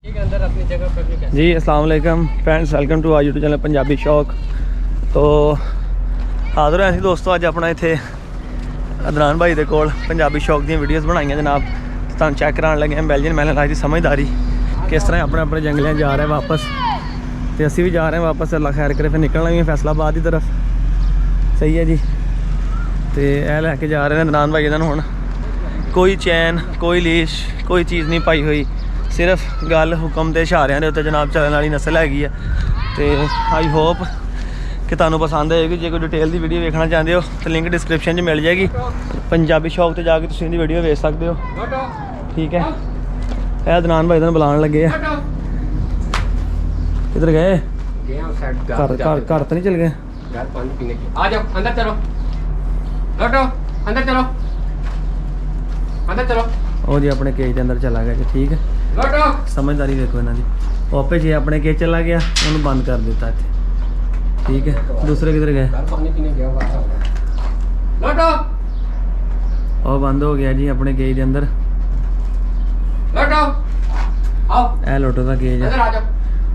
अंदर अपनी जगह पर जी अस्सलाम वालेकुम friends, welcome to our YouTube channel Punjabi Shauk. तो हाज़र हैं असीं दोस्तों अज अपना इत्थे अदनान भाई दे कोल पंजाबी शौक दी वीडियोज़ बनाई जनाब। तुहानूं चैक कराने लगे हैं बेल्जियन महल लाइफ की समझदारी किस तरह अपने अपने जंगलों जा रहे हैं वापस। तो असीं भी जा रहे हैं वापस, अल्लाह खैर करे। फिर निकलना भी है फैसलाबाद की तरफ। सही है जी। तो यह लैके जा रहे हैं अदनान भाई इन्होंने हुण कोई चैन कोई लीश कोई चीज़ नहीं पाई हुई, सिर्फ गल हुक्म के इशारियां के उत्ते जनाब चलने वाली नस्ल हैगी है। तो आई होप कि तुहानूं पसंद आएगी। जो कोई डिटेल की वीडियो देखना चाहते हो तो लिंक डिस्क्रिप्शन में मिल जाएगी। पंजाबी शौक से जाके तुसीं दी वीडियो देख सकते हो। ठीक है। यह अदनान भाई इन्होंने बुलाने लगे हैं। किधर गए? घर तो नहीं चल गए? पानी पीने की। आ जाओ अंदर चलो, लौटो अंदर चलो, अंदर चलो। और जी अपने केज के अंदर चला गया जी। ठीक है, लौटो। समझदारी देखो इन्हों की। वो आपे जी अपने केज चला गया, उन्होंने बंद कर दिता इतने। ठीक है, दूसरे किधर गए? पानी पीने गया होगा। लौटो। और बंद हो गया जी अपने केज के अंदर। लौटो आओ। ए लोटो का केज अंदर है। आ जाओ।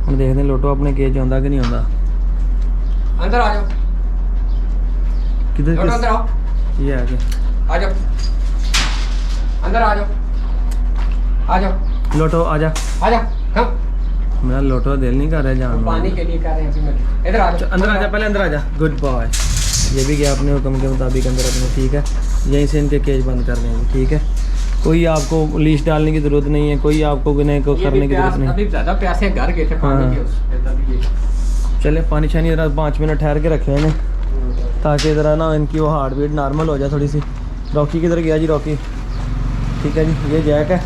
हम देखते हैं लोटो अपने केज आंदा कि नहीं आंदा। अंदर आ जाओ। किधर लौटो अंदर आओ। ये आ गया। आ जाओ अंदर आ जाओ, आ जाओ। लोटो आजा। आ जा। हम मेरा लोटो का दिल नहीं कर रहा जान। पानी के लिए कर रहे हैं अभी। मैं इधर आ जाओ। अंदर आजा, पहले अंदर आजा। Good boy. ये भी गया अपने हुक्म के मुताबिक अंदर अपने। ठीक है, यहीं से इनके केज बंद कर देंगे। ठीक है, कोई आपको लीश डालने की ज़रूरत नहीं है, कोई आपको गुने को करने की ज़रूरत नहीं। अभी ज़्यादा प्यासे घर गए थे पानी के उसमें तभी ये। चले पानी शानी ज़रा 5 मिनट ठहर के रखे हैं ताकि ज़रा ना इनकी वो हार्ट बीट नॉर्मल हो जाए थोड़ी सी। रॉकी किधर गया जी? रॉकी ठीक है जी। ये जैक है,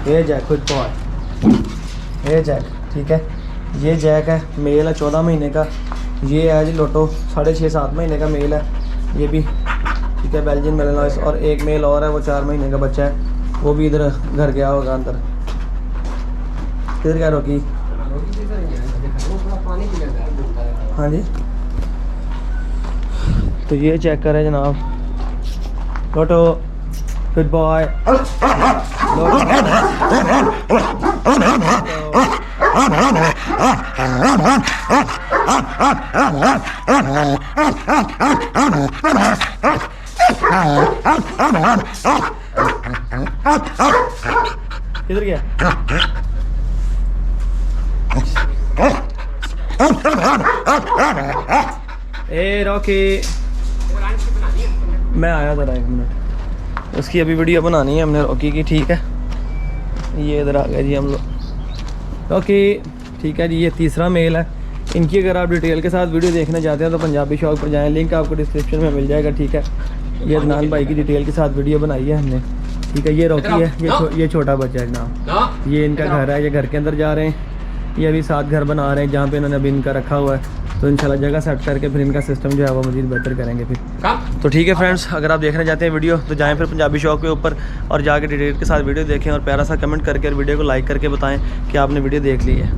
ये जैक गुड बॉय। ये जैक ठीक है, ये जैक है, मेल है 14 महीने का। ये है जी लोटो 6.5-7 महीने का मेल है ये भी। ठीक है, बेल्जियन मेलनॉइस। और एक मेल और है, वो 4 महीने का बच्चा है, वो भी इधर घर गया होगा अंदर। किधर गया रॉकी? हाँ जी, तो ये चेक करें जनाब। लोटो गुड बॉय। किधर गया? ए रॉकी, मैं आया ज़रा 1 मिनट। उसकी अभी वीडियो बनानी है हमने रॉकी की। ठीक है, ये इधर आ गए जी हम लोग। रॉकी ठीक है जी, ये तीसरा मेल है। इनकी अगर आप डिटेल के साथ वीडियो देखना चाहते हैं तो पंजाबी शौक पर जाएं, लिंक आपको डिस्क्रिप्शन में मिल जाएगा। ठीक है, ये अदनान भाई की डिटेल के साथ वीडियो बनाई है हमने। ठीक है, ये रॉकी है, ये छोटा बच्चा है जनाब। ये इनका घर है, ये घर के अंदर जा रहे हैं। ये अभी 7 घर बना रहे हैं जहाँ पे इन्होंने अभी इनका रखा हुआ है। तो इंशाल्लाह जगह सेट करके फिर इनका सिस्टम जो है वो मज़ीद बेहतर करेंगे फिर। तो ठीक है फ्रेंड्स, अगर आप देखना चाहते हैं वीडियो तो जाएं फिर पंजाबी शौक के ऊपर और जाके डिटेल के साथ वीडियो देखें और प्यारा सा कमेंट करके और वीडियो को लाइक करके बताएं कि आपने वीडियो देख ली है।